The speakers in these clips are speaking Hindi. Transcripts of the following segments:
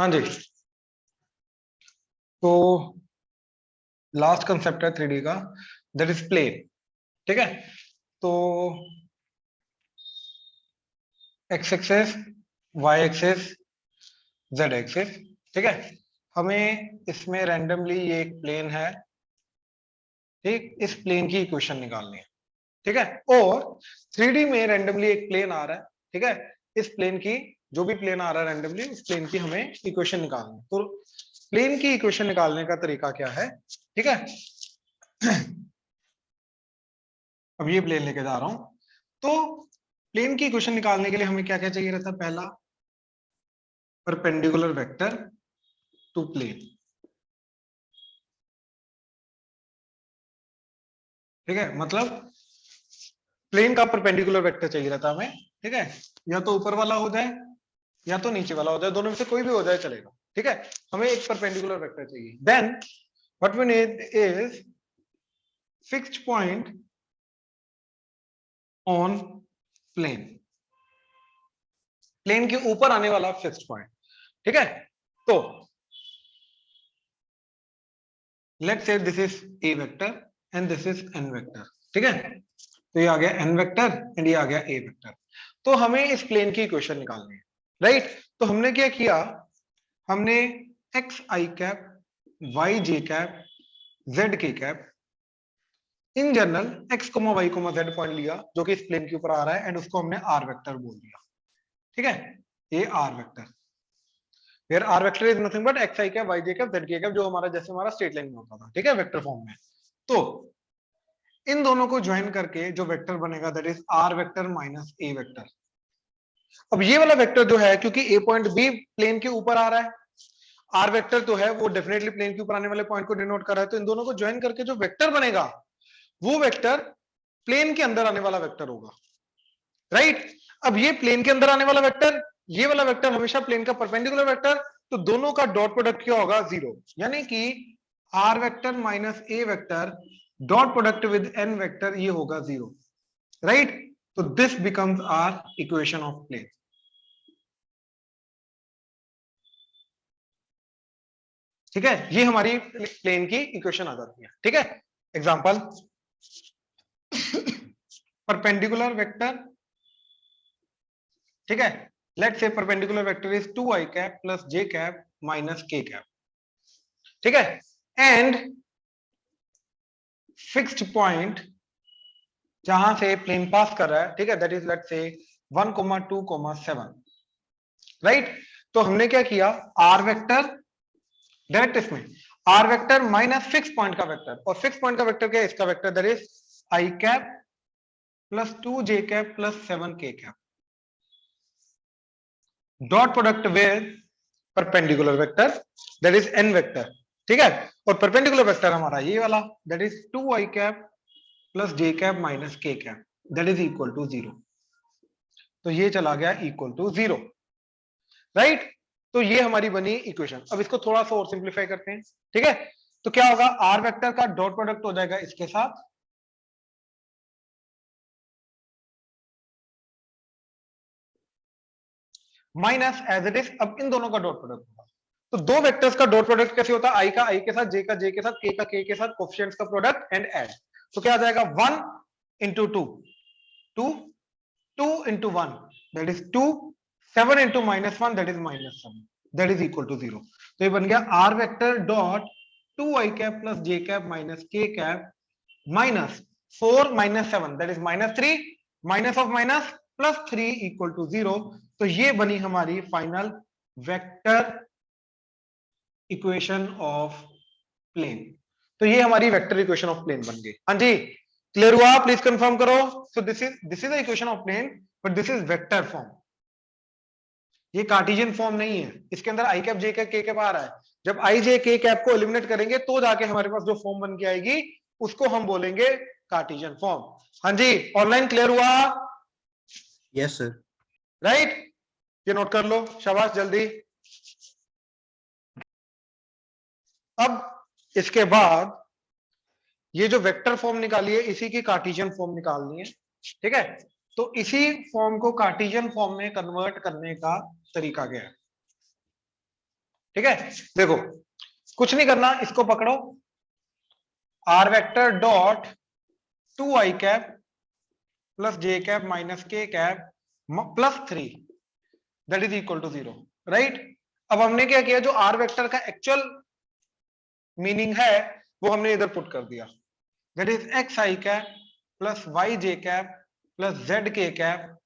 हाँ जी, तो लास्ट कंसेप्ट है 3D का, दैट इज प्लेन। ठीक है, तो X axis, Y axis, Z axis. ठीक है, हमें इसमें रैंडमली ये एक प्लेन है, ठीक, इस प्लेन की इक्वेशन निकालनी है। ठीक है, और 3D में रैंडमली एक प्लेन आ रहा है। ठीक है, इस प्लेन की, जो भी प्लेन आ रहा है रैंडमली, उस प्लेन की हमें इक्वेशन निकालनी है। तो प्लेन की इक्वेशन निकालने का तरीका क्या है? ठीक है, अब ये प्लेन लेके जा रहा हूं, तो प्लेन की इक्वेशन निकालने के लिए हमें क्या क्या चाहिए रहता है? पहला, परपेंडिकुलर वेक्टर टू प्लेन। ठीक है, मतलब प्लेन का परपेंडिकुलर वेक्टर चाहिए रहता है हमें। ठीक है, या तो ऊपर वाला हो जाए या तो नीचे वाला हो जाए, दोनों में से कोई भी हो जाए चलेगा। ठीक है, हमें एक परपेंडिकुलर वेक्टर चाहिए। Then what we need is fixed point on plane, plane के ऊपर आने वाला फिक्स्ड पॉइंट। ठीक है, तो let's say this is a vector and this is N vector. ठीक है, तो ये आ गया एन वेक्टर एंड ये आ गया ए वेक्टर। तो हमें इस प्लेन की इक्वेशन निकालनी है, राइट? तो हमने क्या किया, हमने X I cap, Y J cap, Z K cap, in general X comma Y comma Z point लिया जो कि इस प्लेन के ऊपर आ रहा है, एंड उसको हमने आर वेक्टर बोल दिया। ठीक है, ये R vector, where R vector is nothing but X I cap, Y J cap, Z K cap, जो हमारा जैसे हमारा स्ट्रेट लाइन में होता था। ठीक है, वेक्टर फॉर्म में। तो इन दोनों को ज्वाइन करके जो वेक्टर बनेगा that is R vector minus A vector. अब ये वाला वेक्टर जो है, क्योंकि ए पॉइंट बी प्लेन के ऊपर आ रहा है, आर वेक्टर तो है वो डेफिनेटली प्लेन के ऊपर आने वाले पॉइंट को डिनोट कर रहा है, तो इन दोनों को ज्वाइन करके जो वेक्टर बनेगा वो वेक्टर प्लेन के अंदर आने वाला वेक्टर होगा, राइट? अब ये प्लेन के अंदर आने वाला वेक्टर, ये वाला वेक्टर हमेशा प्लेन का परपेंडिकुलर वेक्टर, तो दोनों का डॉट प्रोडक्ट क्या होगा? जीरो। यानी कि R vector minus A vector dot product with N vector, ये होगा जीरो, राइट? तो this becomes our equation of plane. ठीक है, ये हमारी प्लेन की इक्वेशन आ जाती है। ठीक है, एग्जांपल, परपेंडिकुलर वेक्टर। ठीक है, let's say perpendicular vector is 2i cap plus j cap minus k cap. ठीक है, एंड फिक्स्ड पॉइंट जहां से प्लेन पास कर रहा है, ठीक है, that is let's say 1,2,7, right? तो हमने क्या किया, आर वेक्टर, डायरेक्ट इसमें R vector minus fix point का वेक्टर, और फिक्स पॉइंट का वेक्टर क्या है? इसका vector that is I cap plus 2j cap plus 7k cap, dot product with perpendicular vector that is N vector. ठीक है, और परपेंडिकुलर वेक्टर हमारा ये वाला that is 2i cap plus j cap minus k cap, that is equal to zero. तो ये चला गया इक्वल टू जीरो, राइट? तो ये हमारी बनी इक्वेशन। अब इसको थोड़ा सा और सिंप्लीफाई करते हैं। ठीक है, तो क्या होगा, आर वेक्टर का डॉट प्रोडक्ट हो जाएगा इसके साथ, माइनस एज इट इज, अब इन दोनों का डॉट प्रोडक्ट होगा। तो दो वेक्टर्स का डॉट प्रोडक्ट कैसे होता है? आई का आई के साथ, जे का जे के साथ, के का के साथ, कोफिशिएंट्स का प्रोडक्ट एंड ऐड। तो क्या आ जाएगा, 1 into 2, 2, 2 into 1 that is 2, 7 into minus 1 that is minus 7, that is equal to zero. तो ये बन गया R vector dot 2i cap plus J cap minus K cap minus 4 minus 7 that is minus 3, minus of minus plus 3 equal to zero. तो ये बनी हमारी final vector equation of plane. तो ये हमारी वेक्टर इक्वेशन ऑफ प्लेन बन गई। हाँ जी, क्लियर हुआ? प्लीज कंफर्म करो। So this is the equation of plane, but this is vector form, ये कार्टेशियन फॉर्म नहीं है। इसके अंदर आई कैप जे कैप के कैप आ रहा है। जब आई जे के कैप को एलिमिनेट करेंगे तो जाके हमारे पास जो फॉर्म बन के आएगी उसको हम बोलेंगे कार्टेशियन फॉर्म। हाँ जी, ऑनलाइन क्लियर हुआ? Yes sir. राइट, ये नोट कर लो, शाबाश, जल्दी। अब इसके बाद ये जो वेक्टर फॉर्म निकाली है इसी की कार्टेशियन फॉर्म निकालनी है। ठीक है, तो इसी फॉर्म को कार्टेशियन फॉर्म में कन्वर्ट करने का तरीका क्या है? ठीक है, देखो कुछ नहीं करना, इसको पकड़ो, R vector dot 2i cap plus J cap minus K cap plus 3 that is equal to 0, right. अब हमने क्या किया, जो आर वेक्टर का एक्चुअल मीनिंग है वो हमने इधर पुट कर दिया, that is X I cap plus Y J cap plus Z K cap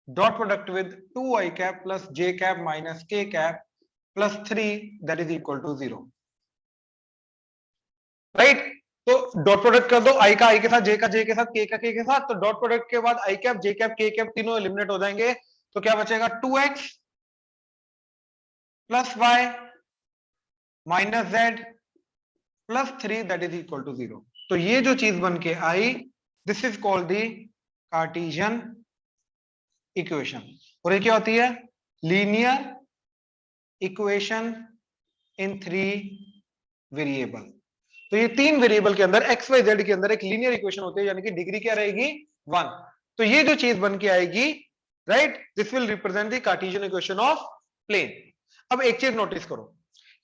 dot product with 2i cap plus J cap minus K cap plus 3 that is equal to 0, right. तो डॉट प्रोडक्ट कर दो, आई का आई के साथ, जे का जे के साथ, के का के साथ, तो डॉट प्रोडक्ट के बाद आई कैप जे कैप के कैप तीनों एलिमिनेट हो जाएंगे, तो क्या बचेगा 2x plus Y minus Z plus 3 that is equal to 0। तो ये जो चीज बन के आई, this is called the Cartesian equation, और ये क्या होती है, लीनियर इक्वेशन इन 3 वेरिएबल। तो ये 3 वेरिएबल के अंदर एक्स वाई जेड के अंदर एक लीनियर इक्वेशन होती है, यानी कि डिग्री क्या रहेगी 1। तो ये जो चीज बन के आएगी, right, this will represent the Cartesian equation of plane. अब एक चीज नोटिस करो,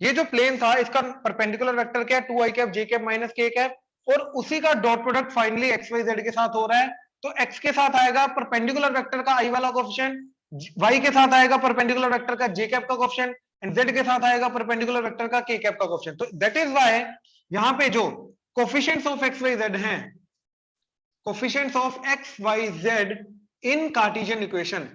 ये जो प्लेन था इसका परपेंडिकुलर वेक्टर क्या है, 2i कैप जे कैप माइनस के कैप, और उसी का dot product finally X Y Z के साथ हो रहा है। तो एक्स के साथ आएगा परपेंडिकुलर वेक्टर का आई वाला कोफिशिएंट, वाई के साथ आएगा परपेंडिकुलर वेक्टर का जे कैप का कोफिशिएंट, एंड जेड के साथ आएगा परपेंडिकुलर वेक्टर का के कैप का कोफिशिएंट। तो दैट इज व्हाई यहां पे जो coefficients of X Y Z हैं, coefficients of X Y Z in Cartesian equation,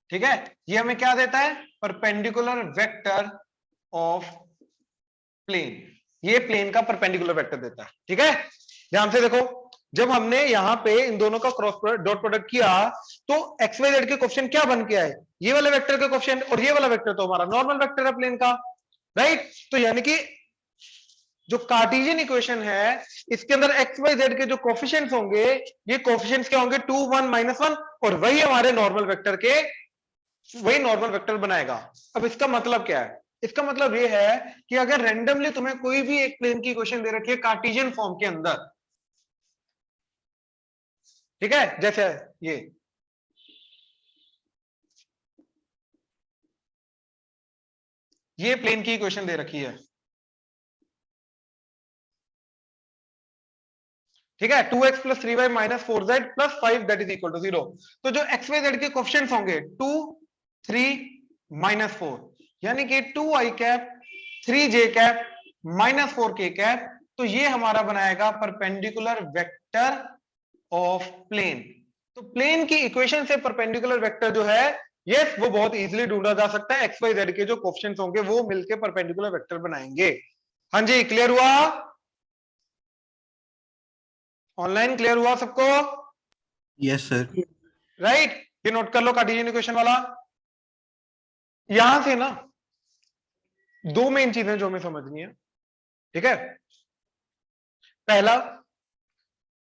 ठीक है, ये हमें क्या देता है, परपेंडिकुलर वेक्टर ऑफ प्लेन, ये प्लेन का परपेंडिकुलर वेक्टर देता है। ठीक है, ध्यान से देखो, जब हमने यहां पे इन दोनों का क्रॉस प्रोडक्ट डॉट प्रोडक्ट किया, तो एक्स वाई जेड के कोफिशिएंट क्या बन के आए, ये वाले वेक्टर का कोफिशिएंट, और ये वाला वेक्टर तो हमारा नॉर्मल वेक्टर है प्लेन का, राइट। तो यानी कि जो कार्टेशियन इक्वेशन है इसके अंदर एक्स वाई जेड के जो कोफिशिएंट्स होंगे, ये कोफिशिएंट्स क्या होंगे 2 1 -1, और वही हमारे नॉर्मल वेक्टर के, वही नॉर्मल वेक्टर बनाएगा। अब इसका मतलब क्या है, इसका मतलब ये है कि अगर रैंडमली तुम्हें कोई भी एक प्लेन की इक्वेशन दे रखी है कार्टेशियन फॉर्म के अंदर, ठीक है, जैसे ये प्लेन की इक्वेशन दे रखी है, ठीक है, 2x plus 3y minus 4z plus 5 that is equal to 0। तो जो एक्स वाई जेड के कोफिशिएंट्स होंगे 2 3 माइनस 4, यानी कि 2i cap 3j cap minus 4k cap, तो ये हमारा बनाएगा परपेंडिकुलर वेक्टर ऑफ प्लेन। तो प्लेन की इक्वेशन से परपेंडिकुलर वेक्टर जो है, यस, वो बहुत इजीली ढूंढा जा सकता है, एक्स वाई जेड के जो कोफिशिएंट्स होंगे वो मिलकर परपेंडिकुलर वेक्टर बनाएंगे। हाँ जी, क्लियर हुआ, ऑनलाइन क्लियर हुआ सबको, Yes, sir. राइट। ये नोट कर लो कार्टेशियन इक्वेशन वाला। यहां से ना दो मेन चीजें जो हमें समझनी है, ठीक है। पहला,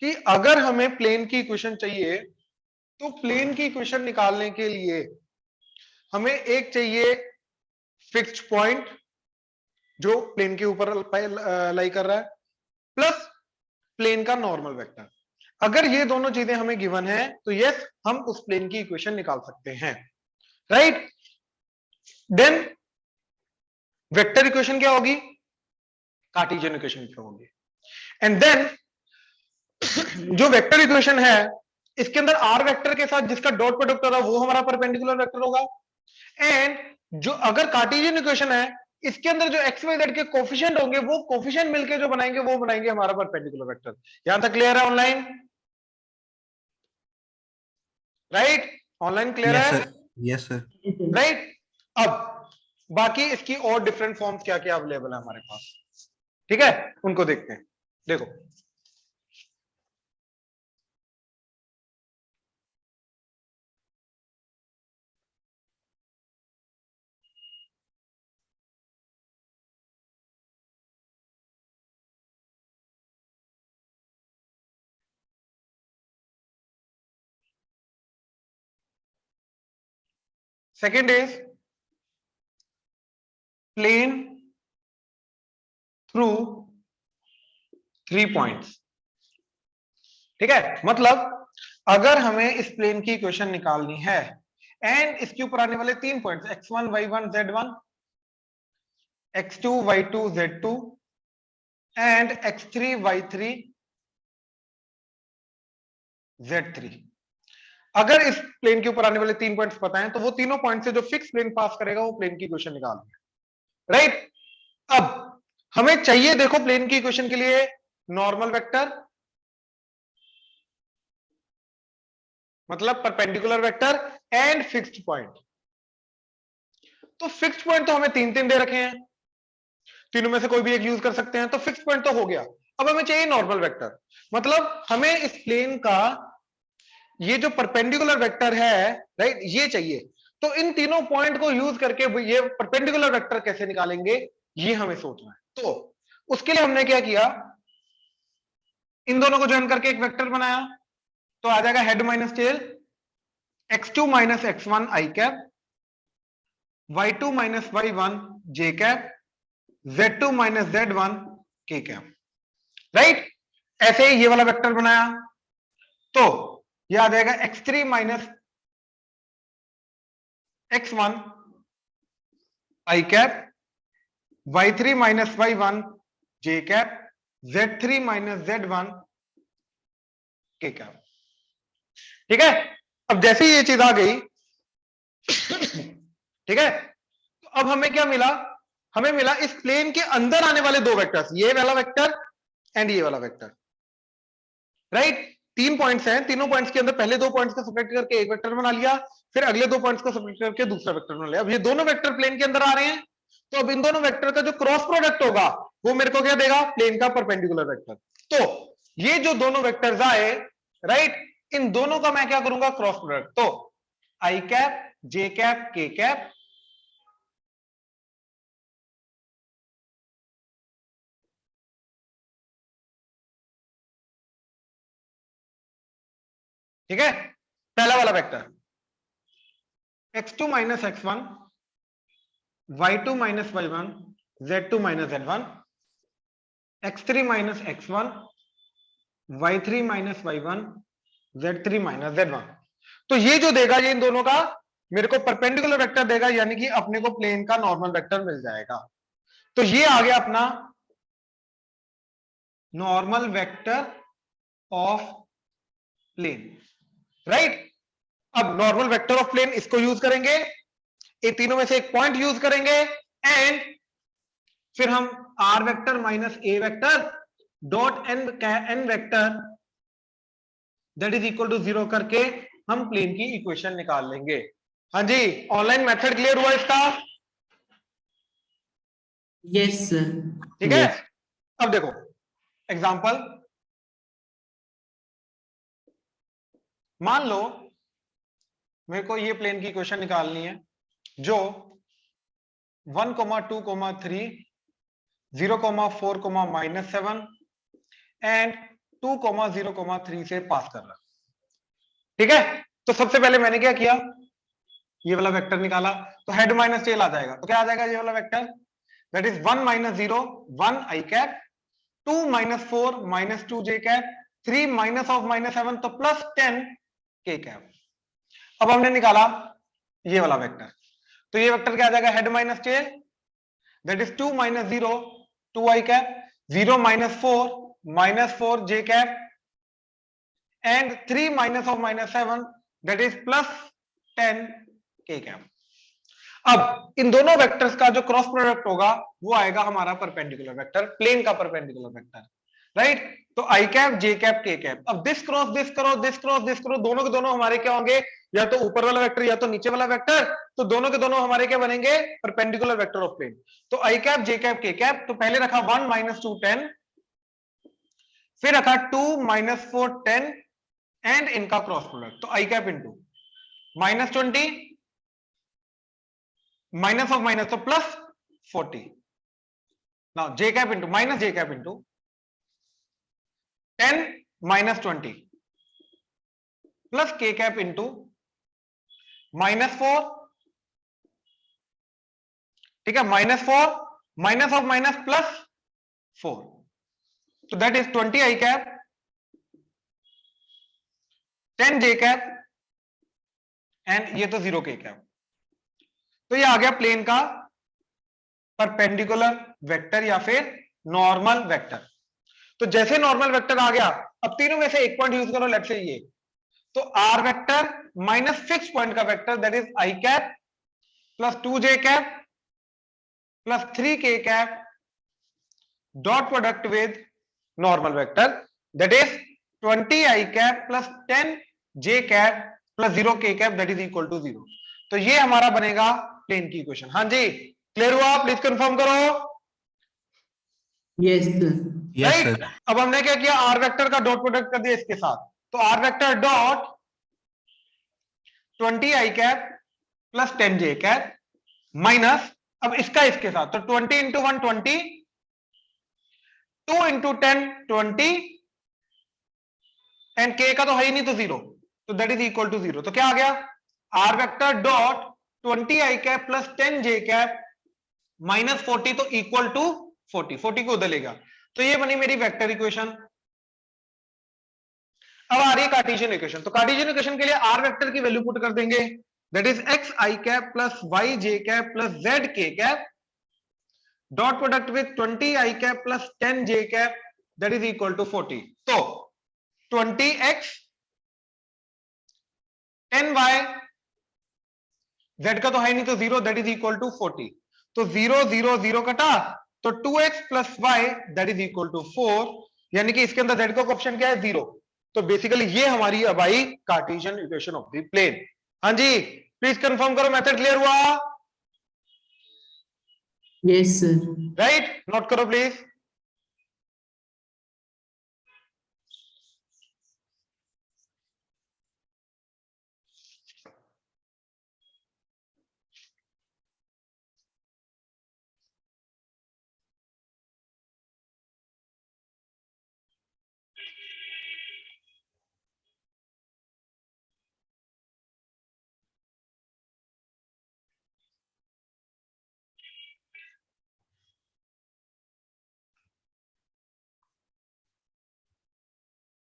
कि अगर हमें प्लेन की इक्वेशन चाहिए, तो प्लेन की इक्वेशन निकालने के लिए हमें एक चाहिए फिक्स्ड पॉइंट जो प्लेन के ऊपर लाई कर रहा है, प्लस प्लेन का नॉर्मल वेक्टर। अगर ये दोनों चीजें हमें गिवन है, तो यस, हम उस प्लेन की इक्वेशन निकाल सकते हैं, राइट। देन वेक्टर इक्वेशन क्या होगी, कार्टेशियन इक्वेशन क्या होगी, एंड देन जो वेक्टर इक्वेशन है इसके अंदर आर वेक्टर के साथ जिसका डॉट प्रोडक्ट होगा वो हमारा परपेंडिकुलर वेक्टर होगा, एंड जो अगर कार्टेशियन इक्वेशन है इसके अंदर जो एक्स वाई जेड के कोफिशिएंट होंगे वो कोफिशिएंट मिलके जो बनाएंगे वो बनाएंगे हमारा परपेंडिकुलर वेक्टर। यहां तक क्लियर है online, right, online clear Yes, है, sir. Yes, sir. राइट। अब बाकी इसकी और डिफरेंट फॉर्म्स क्या क्या अवेलेबल है हमारे पास, ठीक है, उनको देखते हैं। देखो, second is plane through 3 points, ठीक है, मतलब अगर हमें इस प्लेन की इक्वेशन निकालनी है एंड इसके ऊपर आने वाले 3 points x1 y1 z1 x2 y2 z2 and x3 y3 z3, अगर इस प्लेन के ऊपर आने वाले 3 पॉइंट्स पता है तो वो तीनों पॉइंट से जो फिक्स प्लेन पास करेगा वो प्लेन की इक्वेशन निकालनी है, राइट। अब हमें चाहिए, देखो प्लेन की इक्वेशन के लिए नॉर्मल वेक्टर, मतलब perpendicular vector and fixed point. तो फिक्स्ड पॉइंट तो हमें तीन तीन दे रखे हैं, तीनों में से कोई भी एक यूज कर सकते हैं, तो फिक्स्ड पॉइंट तो हो गया। अब हमें चाहिए नॉर्मल वेक्टर, मतलब हमें इस प्लेन का ये जो परपेंडिकुलर वेक्टर है, राइट, ये चाहिए। तो इन तीनों पॉइंट को यूज करके ये परपेंडिकुलर वेक्टर कैसे निकालेंगे, ये हमें सोचना है। तो उसके लिए हमने क्या किया, इन दोनों को ज्वाइन करके एक वेक्टर बनाया। तो आ जाएगा head minus tell x2 minus x1 आई कैप, y2 माइनस y1 जे कैप, z2 माइनस z1 के कैप, राइट। ऐसे ही ये वाला वेक्टर बनाया तो ये आ जाएगा x3 माइनस x1 आई कैप, y3 माइनस y1 जे कैप, z3 माइनस z1 के कैप। ठीक है, अब जैसे ही ये चीज आ गई, ठीक है, तो अब हमें क्या मिला, हमें मिला इस प्लेन के अंदर आने वाले दो वेक्टर्स, ये वाला वेक्टर एंड ये वाला वेक्टर, राइट। तीन पॉइंट्स हैं, तीनों पॉइंट्स के अंदर पहले दो पॉइंट्स को सब्ट्रैक्ट करके एक वेक्टर बना लिया, फिर अगले दो पॉइंट्स को सब्ट्रैक्ट करके दूसरा वेक्टर बना लिया। अब ये दोनों वेक्टर प्लेन के अंदर आ रहे हैं, तो अब इन दोनों वेक्टर का जो क्रॉस प्रोडक्ट होगा वो मेरे को क्या देगा, प्लेन का परपेंडिकुलर वेक्टर। तो ये जो दोनों वेक्टर्स आए, राइट, इन दोनों का मैं क्या करूंगा, क्रॉस प्रोडक्ट। तो आई कैप जे कैप के कैप, ठीक है, पहला वाला vector x2 minus x1 y2 minus y1 z2 minus z1 x3 minus x1 y3 minus y1 z3 minus z1। तो ये जो देगा, ये इन दोनों का मेरे को परपेंडिकुलर वेक्टर देगा, यानी कि अपने को प्लेन का नॉर्मल वेक्टर मिल जाएगा। तो ये आ गया अपना normal vector of plane, right. अब नॉर्मल वेक्टर ऑफ प्लेन इसको यूज करेंगे, ये तीनों में से एक पॉइंट यूज करेंगे एंड फिर हम R vector minus A vector dot N vector that is equal to 0 करके हम प्लेन की इक्वेशन निकाल लेंगे। हाँ जी, ऑनलाइन मेथड क्लियर हुआ इसका? Yes sir. ठीक है, अब देखो एग्जांपल, मान लो मेरे को ये प्लेन की इक्वेशन निकालनी है जो 1,2,3 0,4, -7 एंड 2,0,3 से पास कर रहा है। ठीक है, तो सबसे पहले मैंने क्या किया, ये वाला वेक्टर निकाला, तो हेड माइनस टेल आ जाएगा। तो क्या आ जाएगा ये वाला vector, that is 1 minus 0 1 I cap, 2 minus 4 -2 J cap, 3 minus of -7 तो +10 के कैप। अब हमने निकाला ये वाला वेक्टर, तो ये वेक्टर क्या आ जाएगा, head minus tell that is 2 minus 0 2 I cap, 0 minus 4 J cap and 3 minus of -7 that is +10 के कैप। अब इन दोनों वेक्टर्स का जो क्रॉस प्रोडक्ट होगा वो आएगा हमारा परपेंडिकुलर वेक्टर, प्लेन का परपेंडिकुलर वेक्टर, राइट। तो आई कैप जे कैप के कैप, अब दिस क्रॉस दिस करो, दिस क्रॉस दिस करो, दोनों के दोनों हमारे क्या होंगे, या तो ऊपर वाला वेक्टर या तो नीचे वाला वेक्टर, तो दोनों के दोनों हमारे क्या बनेंगे, परपेंडिकुलर वेक्टर ऑफ प्लेन। तो आई कैप जे कैप के कैप, तो पहले रखा 1 - 2 10, फिर रखा 2 - 4 10 एंड इनका क्रॉस प्रोडक्ट, तो आई cap into -20 minus of minus तो +40, now J cap into minus जे कैप इंटू 10 - 20 प्लस के कैप इंटू -4, ठीक है, -4 माइनस ऑफ माइनस +4, तो that is 20 I cap 10 J cap and ये तो 0 के कैप। तो ये आ गया प्लेन का परपेंडिकुलर वेक्टर या फिर नॉर्मल वेक्टर। तो जैसे नॉर्मल वेक्टर आ गया, अब तीनों में से एक पॉइंट यूज करो, लेट्स से ये, तो R vector minus fix point का vector that is I cap plus 2 J cap plus 3 K cap dot product with normal vector that is 20 I cap plus 10 J cap plus 0 के cap that is equal to 0। तो ये हमारा बनेगा प्लेन की इक्वेशन। हाँ जी, क्लियर हुआ? प्लीज कंफर्म करो। Yes sir. Yes right, sir. अब हमने क्या किया, आर वेक्टर का डॉट प्रोडक्ट कर दिया इसके साथ, तो R vector dot 20 I cap plus 10 J cap minus, अब इसका इसके साथ, तो 20 इंटू 1 20, 2 इंटू 10 20 एंड के का तो है ही नहीं, तो 0, तो दैट इज इक्वल टू 0। तो क्या आ गया, R vector dot 20 I cap plus 10 J cap minus 40, तो इक्वल टू 40, 40 को उधर लेगा। तो ये बनी मेरी वेक्टर इक्वेशन। अब आ रही है कार्टेशियन इक्वेशन। तो कार्टेशियन इक्वेशन के लिए आर वेक्टर की वैल्यू पुट कर देंगे, that is X I cap plus Y J cap plus Z K cap dot product with 20 I cap plus 10 J cap that is equal to 40। तो 20x 10y, z का तो है नहीं तो 0, दैट इज इक्वल टू 40। तो 0 0 0 कटा, तो 2x plus y that is equal to 4, यानी कि इसके अंदर z का ऑप्शन क्या है, 0। तो बेसिकली ये हमारी अब आई Cartesian equation of the plane. हाँ जी, प्लीज कंफर्म करो, मेथड क्लियर हुआ? Yes sir. राइट, नोट करो प्लीज।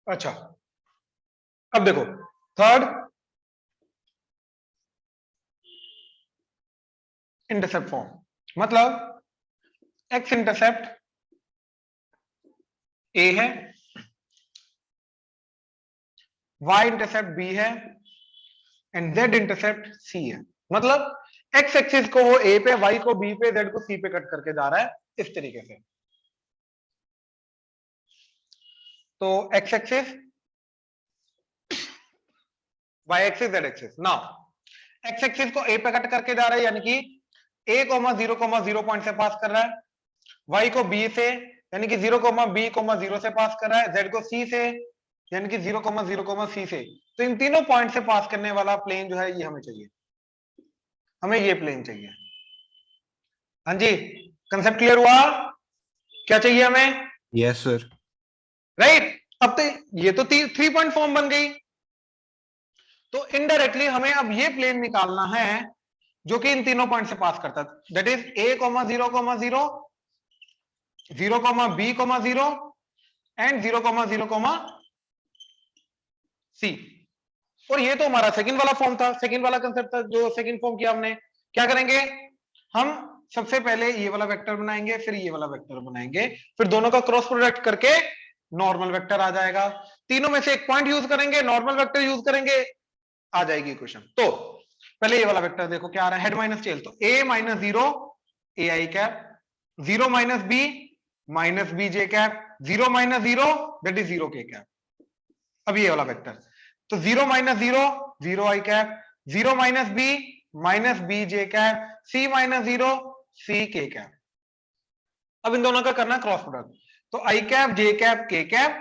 अच्छा, अब देखो थर्ड इंटरसेप्ट फॉर्म, मतलब एक्स इंटरसेप्ट ए है, वाई इंटरसेप्ट बी है एंड जेड इंटरसेप्ट सी है। मतलब एक्स एक्सिस को वो ए पे, वाई को बी पे, जेड को सी पे कट करके जा रहा है इस तरीके से। तो X axis, Y axis, Z axis. Now X axis को ए पे कट करके जा रहा है, यानी कि a, 0, 0 पॉइंट से पास कर रहा है, y को b से यानी कि 0, b, 0 से पास कर रहा है, z को c से यानी कि 0, 0, c से। तो इन तीनों पॉइंट से पास करने वाला प्लेन जो है ये हमें चाहिए, हमें ये प्लेन चाहिए। हाँ जी, कंसेप्ट क्लियर हुआ? क्या चाहिए हमें? Yes sir. राइट, अब तो ये तो 3 पॉइंट फॉर्म बन गई। तो इनडायरेक्टली हमें अब ये प्लेन निकालना है जो कि इन तीनों पॉइंट से पास करता है, that is a, 0, 0, 0, b, 0 and 0, 0, c। और ये तो हमारा सेकंड वाला फॉर्म था, सेकंड वाला कंसेप्ट था जो सेकंड फॉर्म किया हमने। क्या करेंगे हम, सबसे पहले ये वाला वेक्टर बनाएंगे, फिर ये वाला वेक्टर बनाएंगे, फिर दोनों का क्रॉस प्रोडक्ट करके नॉर्मल वेक्टर आ जाएगा। तीनों में से एक पॉइंट यूज करेंगे, नॉर्मल वेक्टर यूज करेंगे, आ जाएगी क्वेश्चन। तो पहले ये वाला वेक्टर देखो क्या आ रहा है, हेड माइनस टेल। तो a minus 0 A I cap, 0 minus B J cap, 0 minus 0 that is 0 के कैप। अब ये वाला वेक्टर, तो 0 minus 0 0 I cap, 0 minus B J cap, c minus 0 C K cap. अब इन दोनों का करना क्रॉस प्रोडक्ट, तो आई कैप जे कैप के cap,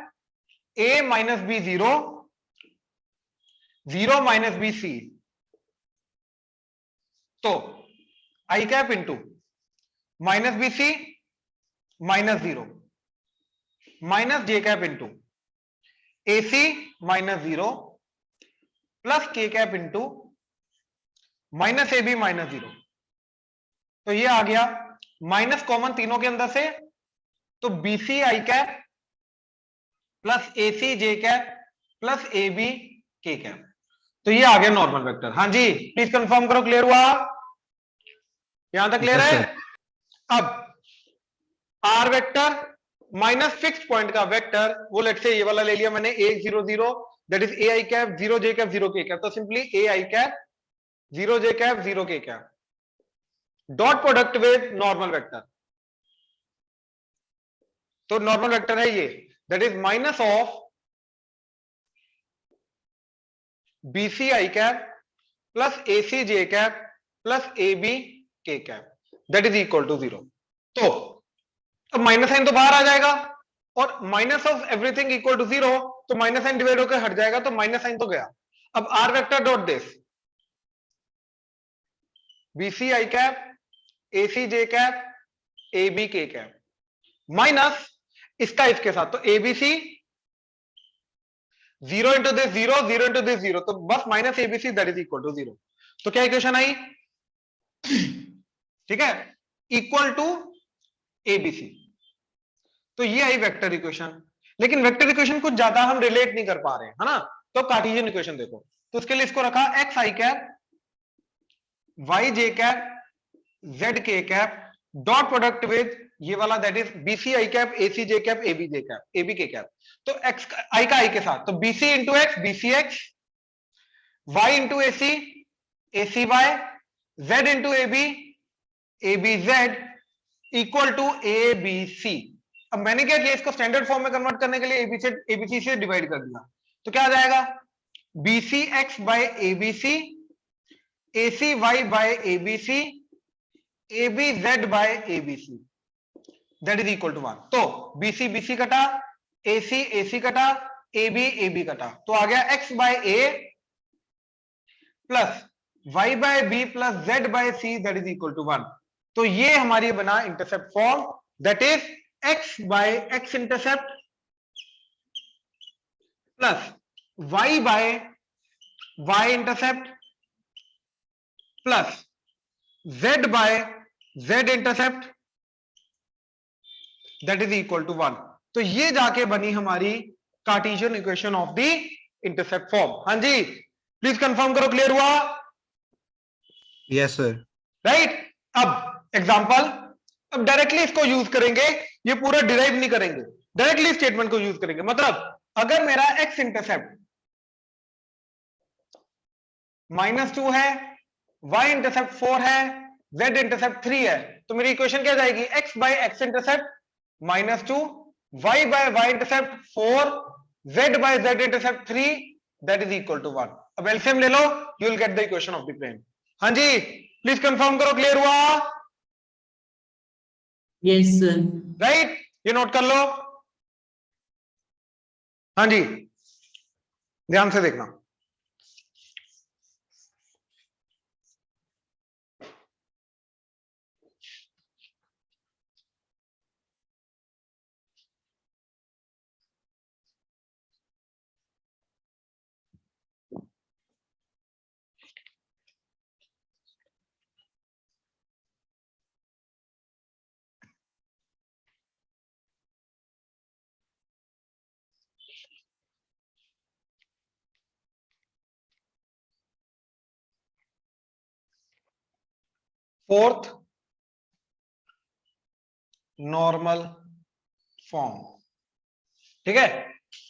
a minus b 0, 0 minus b c. तो आई cap into minus b c minus 0 minus J cap into a c minus 0 plus के cap into minus a b minus 0। तो ये आ गया माइनस कॉमन तीनों के अंदर से, तो B C I cap plus A C J cap plus A B के कैप। तो ये आ गया नॉर्मल वेक्टर। हाँ जी प्लीज कंफर्म करो, क्लियर हुआ? यहां तक क्लियर Yes, है? sir. अब R vector minus fix point का वेक्टर, वो लेट से ये वाला ले लिया मैंने, A 0 0, that is A I cap 0 J cap 0 के कैप। तो simply A I cap 0 J cap 0 के cap dot product with normal vector. तो नॉर्मल वेक्टर है ये, that is minus of b c I cap plus a c J cap plus A B के cap, that is equal to 0। तो अब माइनस साइन तो बाहर आ जाएगा, और minus of everything equal to 0, तो माइनस साइन डिवाइड होकर हट जाएगा, तो माइनस साइन तो गया। अब R vector dot this B C I cap A C J cap A B के कैप माइनस इसका इसके साथ, तो A B C 0 into this 0, 0 into this 0, तो बस minus A B C that is equal to 0। तो क्या इक्वेशन आई? ठीक है, इक्वल टू एबीसी। तो ये आई वेक्टर इक्वेशन। लेकिन वेक्टर इक्वेशन कुछ ज्यादा हम रिलेट नहीं कर पा रहे हैं, है ना? तो कार्टेशियन इक्वेशन देखो, तो उसके लिए इसको रखा X I cap Y J cap Z K cap dot product with ये वाला, that is B C I cap A C J cap A B J cap A B K cap. तो एक्स आई का आई के साथ, तो B C into X B C X, Y into A C A C Y, Z into A B A B Z equal to A B C. अब मैंने क्या किया, इसको स्टैंडर्ड फॉर्म में कन्वर्ट करने के लिए एबीसी से डिवाइड कर दिया। तो क्या आ जाएगा? B C X by A B C, A C Y by A B C, A B Z by A B C, that is equal to 1। तो बीसी बीसी कटा, एसी एसी कटा, एबी एबी कटा, तो आ गया X by A plus Y by B plus Z by C, that is equal to 1। तो ये हमारी बना intercept form, that is X by x intercept plus Y by Y intercept plus Z by z intercept, that is equal to 1। तो ये जाके बनी हमारी Cartesian equation of the intercept form. हाँ जी प्लीज कंफर्म करो, क्लियर हुआ? Yes, sir. राइट। अब एग्जांपल, अब डायरेक्टली इसको यूज करेंगे, ये पूरा डिराइव नहीं करेंगे, डायरेक्टली स्टेटमेंट को यूज करेंगे। मतलब अगर मेरा एक्स इंटरसेप्ट -2 है, वाई इंटरसेप्ट 4 है, जेड इंटरसेप्ट 3 है, तो मेरी इक्वेशन क्या जाएगी? X by x intercept -2, y by Y intercept 4, z by z intercept 3, that is equal to 1। अब एलसीएम ले लो, you will get the equation of the plane. हाँ जी प्लीज कंफर्म करो, क्लियर हुआ? Yes sir. राइट, ये नोट कर लो। हाँ जी ध्यान से देखना। फोर्थ नॉर्मल फॉर्म, ठीक है?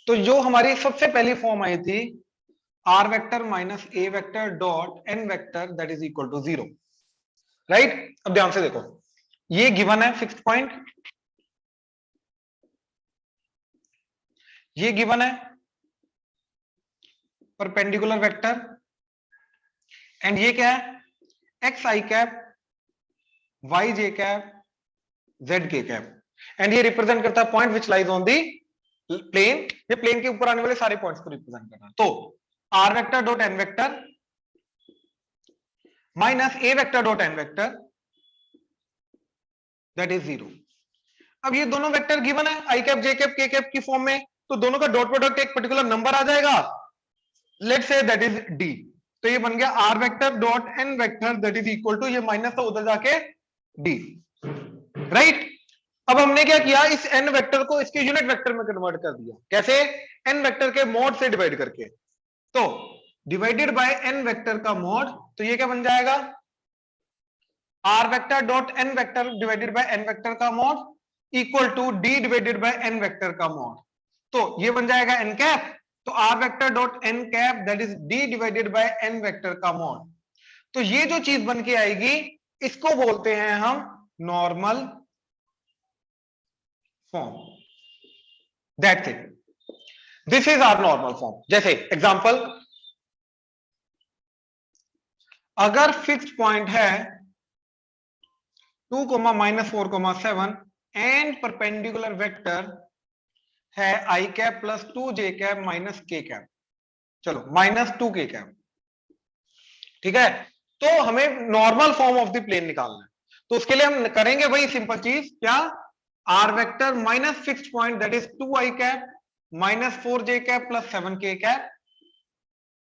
तो जो हमारी सबसे पहली फॉर्म आई थी, R vector minus A vector dot N vector that is equal to 0, right? अब ध्यान से देखो, ये गिवन है फिक्स्ड पॉइंट, ये गिवन है परपेंडिकुलर वेक्टर, एंड ये क्या है? X I cap Y J cap Z K cap, and ये रिप्रेजेंट करता है point which lies on the plane. ये प्लेन के ऊपर आने वाले सारे पॉइंट्स को रिप्रेजेंट करना है। तो R vector dot N vector minus A vector dot N vector that is 0। अब ये दोनों वेक्टर गिवन है आई कैप जे कैप के कैप की फॉर्म में, तो दोनों का डॉट प्रोडक्ट एक पर्टिकुलर नंबर आ जाएगा, let's say that is D. तो ये बन गया R vector dot N vector that is equal to, ये माइनस था उधर जाके डी, राइट? अब हमने क्या किया, इस एन वेक्टर को इसके यूनिट वेक्टर में कन्वर्ट कर दिया। कैसे? एन वेक्टर के मॉड से डिवाइड करके। तो डिवाइडेड बाय n वेक्टर का मॉड, तो ये क्या बन जाएगा, r vector dot n vector divided by n vector का mod equal to d divided by n vector का मॉड। तो ये बन जाएगा n कैप, तो r vector dot n cap that is d divided by n vector का मॉड। तो ये जो चीज बन के आएगी इसको बोलते हैं हम normal form. That's it, this is our normal form. जैसे एग्जांपल, अगर फिक्स्ड पॉइंट है 2, -4, 7 एंड परपेंडिकुलर वेक्टर है i cap plus 2j cap minus k cap, चलो -2k कैप, ठीक है। तो हमें normal form of the plane निकालना है, तो उसके लिए हम करेंगे वही सिंपल चीज, क्या, r vector minus fixed point that is 2i cap -4j cap plus 7k cap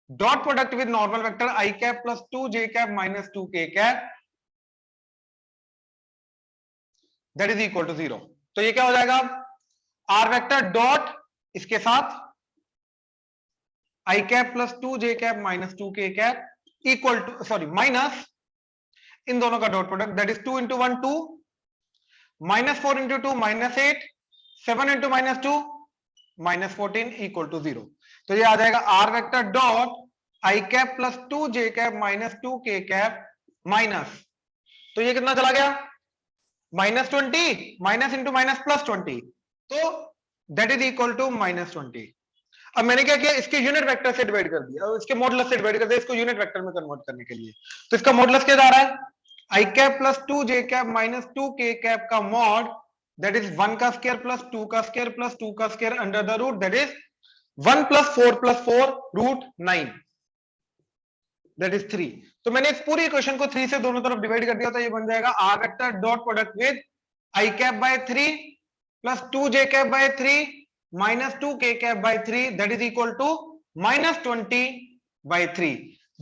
dot product with normal vector i cap plus 2j cap minus 2k cap that is equal to 0। तो ये क्या हो जाएगा, r वेक्टर डॉट इसके साथ i cap plus 2j cap minus 2k cap equal to, sorry, minus इन दोनों का dot product that is 2 into 1 2, -4 into 2 -8, 7 into -2 -14 equal to 0। तो ये आ जाएगा r vector dot i cap plus 2j cap minus 2k cap minus, तो ये कितना चला गया, -20 माइनस इंटू माइनस प्लस 20, तो दैट इज इक्वल टू -20। अब मैंने क्या किया, इसके यूनिट वेक्टर से डिवाइड कर दिया और इसके मॉडुलस से डिवाइड कर दिया इसको यूनिट वेक्टर में कन्वर्ट करने के लिए। तो इसका मॉडुलस क्या जा रहा है, i cap plus 2j cap minus 2k cap का मॉड दैट इज 1 का स्क्वायर प्लस 2 का स्क्वायर प्लस 2 का square under the root that is 1 plus 4 root 9 that is 3। तो मैंने इस पूरी इक्वेशन को 3 से दोनों तरफ डिवाइड कर दिया, तो ये बन जाएगा r vector dot product with i cap by 3 प्लस 2j cap by 3 minus 2k cap by 3 that is equal to -20 by 3।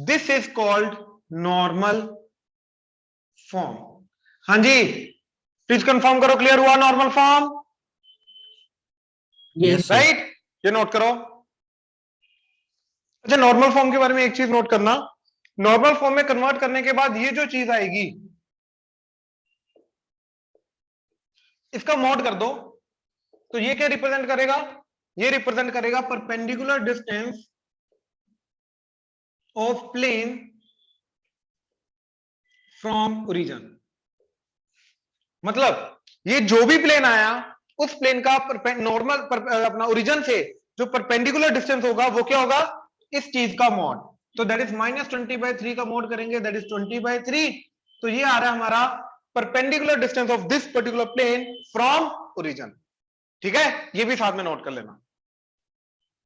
This is called normal form. हाँ जी, प्लीज कंफर्म करो, क्लियर हुआ normal form, Yes, sir. Right, ये नोट करो। अच्छा, नॉर्मल फॉर्म के बारे में एक चीज नोट करना, नॉर्मल फॉर्म में कन्वर्ट करने के बाद ये जो चीज आएगी इसका मॉड कर दो, तो ये क्या रिप्रेजेंट करेगा, ये रिप्रेजेंट करेगा perpendicular distance of plane from origin. मतलब ये जो भी प्लेन आया उस प्लेन का नॉर्मल अपना ओरिजिन से जो परपेंडिकुलर डिस्टेंस होगा वो क्या होगा, इस चीज का मॉड। तो दैट इज -20/3 का मॉड करेंगे दैट इज 20/3। तो ये आ रहा है हमारा perpendicular distance of this particular plane from origin. ठीक है, ये भी साथ में नोट कर लेना।